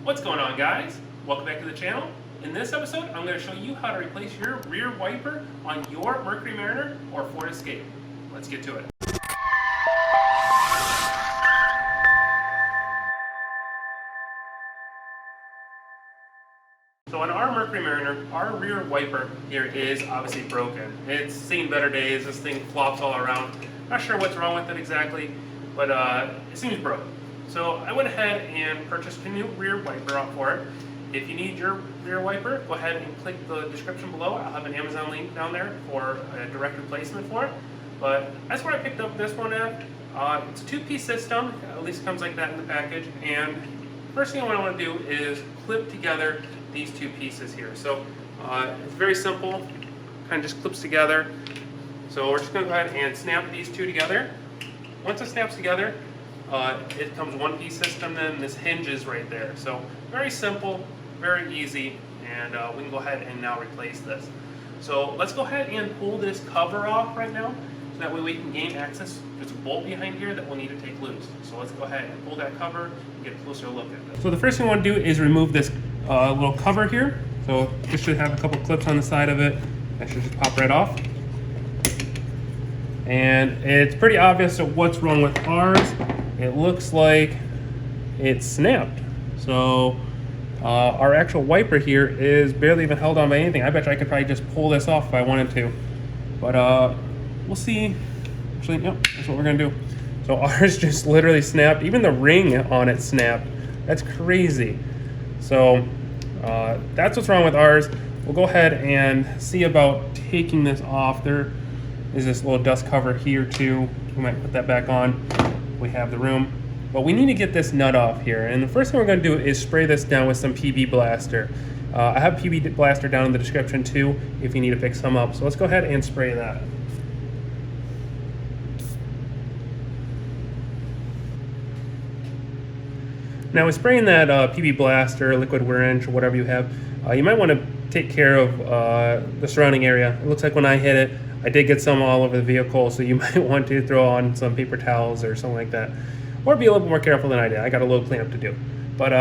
What's going on, guys? Welcome back to the channel. In this episode, I'm going to show you how to replace your rear wiper on your Mercury Mariner or Ford Escape. Let's get to it. So on our Mercury Mariner, our rear wiper here is obviously broken. It's seen better days. This thing flops all around. Not sure what's wrong with it exactly, but it seems broken. So I went ahead and purchased a new rear wiper out for it. If you need your rear wiper, go ahead and click the description below. I'll have an Amazon link down there for a direct replacement for it. But that's where I picked up this one at. It's a two-piece system, at least comes like that in the package. And first thing I want to do is clip together these two pieces here. So it's very simple, kind of just clips together. So we're just going to go ahead and snap these two together. Once it snaps together, it comes one piece system, then this hinges right there. So very simple, very easy, and we can go ahead and now replace this. So let's go ahead and pull this cover off right now, so that way we can gain access. There's a bolt behind here that we'll need to take loose. So let's go ahead and pull that cover and get a closer look at it. So the first thing we want to do is remove this little cover here. So this should have a couple clips on the side of it. That should just pop right off. And it's pretty obvious what's wrong with ours. It looks like it's snapped. So our actual wiper here is barely even held on by anything. I bet you I could probably just pull this off if I wanted to. But we'll see. Actually, yep, that's what we're gonna do. So ours just literally snapped. Even the ring on it snapped. That's crazy. So that's what's wrong with ours. We'll go ahead and see about taking this off. There is this little dust cover here too. We might put that back on. We have the room, but we need to get this nut off here. And the first thing we're going to do is spray this down with some PB Blaster. I have PB Blaster down in the description too if you need to pick some up. So let's go ahead and spray that. Now with spraying that PB Blaster, liquid wrench, or whatever you have, you might want to take care of the surrounding area. It looks like when I hit it, I did get some all over the vehicle, so you might want to throw on some paper towels or something like that. Or be a little more careful than I did. I got a little cleanup to do. But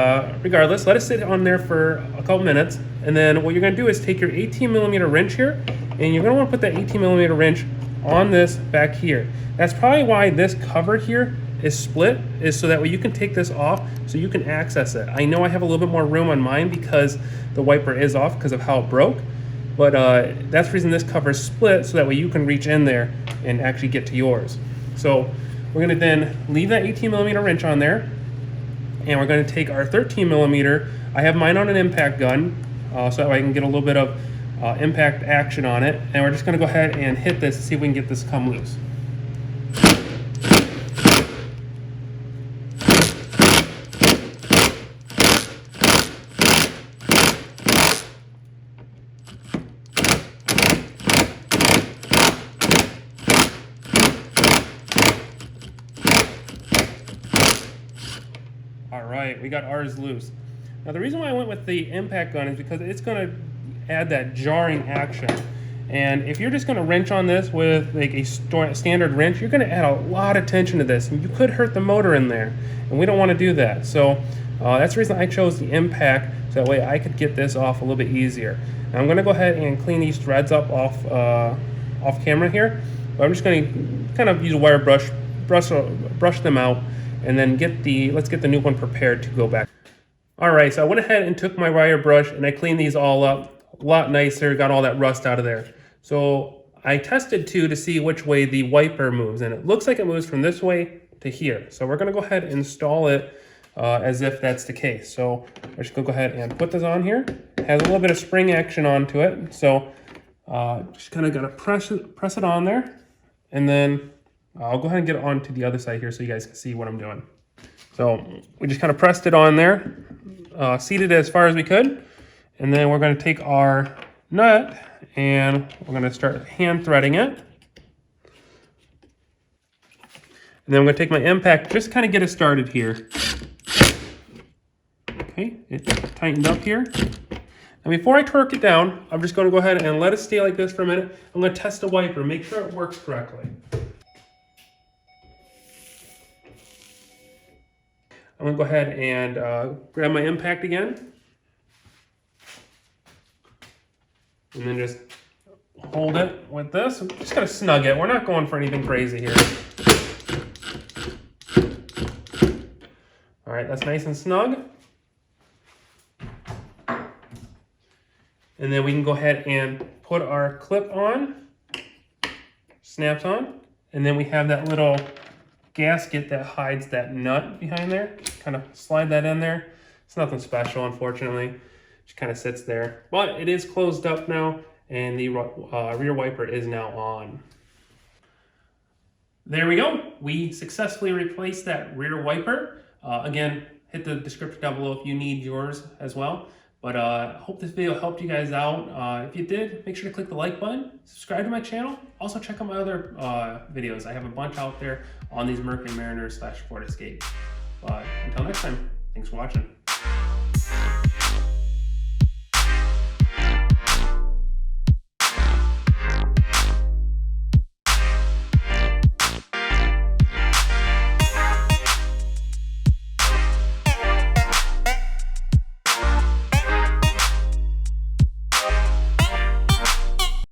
regardless, let it sit on there for a couple minutes. And then what you're going to do is take your 18mm wrench here, and you're going to want to put that 18mm wrench on this back here. That's probably why this cover here is split, is so that way you can take this off so you can access it. I know I have a little bit more room on mine because the wiper is off because of how it broke. But that's the reason this cover is split, so that way you can reach in there and actually get to yours. So we're going to then leave that 18mm wrench on there, and we're going to take our 13mm. I have mine on an impact gun, so that way I can get a little bit of impact action on it. And we're just going to go ahead and hit this to see if we can get this to come loose. Alright, we got ours loose. Now the reason why I went with the impact gun is because it's going to add that jarring action. And if you're just going to wrench on this with like a standard wrench, you're going to add a lot of tension to this, and you could hurt the motor in there. And we don't want to do that. So that's the reason I chose the impact, so that way I could get this off a little bit easier. Now I'm going to go ahead and clean these threads up off camera here. But I'm just going to kind of use a wire brush them out. And then let's get the new one prepared to go back. All right, so I went ahead and took my wire brush and I cleaned these all up a lot nicer, got all that rust out of there. So I tested too to see which way the wiper moves, and it looks like it moves from this way to here. So we're gonna go ahead and install it as if that's the case. So we're just gonna go ahead and put this on here. It has a little bit of spring action onto it. So just kind of gotta press it on there, and then I'll go ahead and get it onto the other side here so you guys can see what I'm doing. So we just kind of pressed it on there, seated it as far as we could, and then we're going to take our nut and we're going to start hand threading it. And then I'm going to take my impact, just kind of get it started here. Okay, it tightened up here. And before I torque it down, I'm just going to go ahead and let it stay like this for a minute. I'm going to test the wiper, make sure it works correctly. I'm gonna go ahead and grab my impact again. And then just hold it with this. I'm just gonna snug it. We're not going for anything crazy here. All right, that's nice and snug. And then we can go ahead and put our clip on, snaps on, and then we have that little gasket that hides that nut behind there. Kind of slide that in there. It's nothing special, unfortunately. Just kind of sits there. But it is closed up now, and the rear wiper is now on. There we go. We successfully replaced that rear wiper. Again, hit the description down below if you need yours as well. But I hope this video helped you guys out. If you did, make sure to click the like button, subscribe to my channel. Also check out my other videos. I have a bunch out there on these Mercury Mariner / Ford Escape. But until next time, thanks for watching.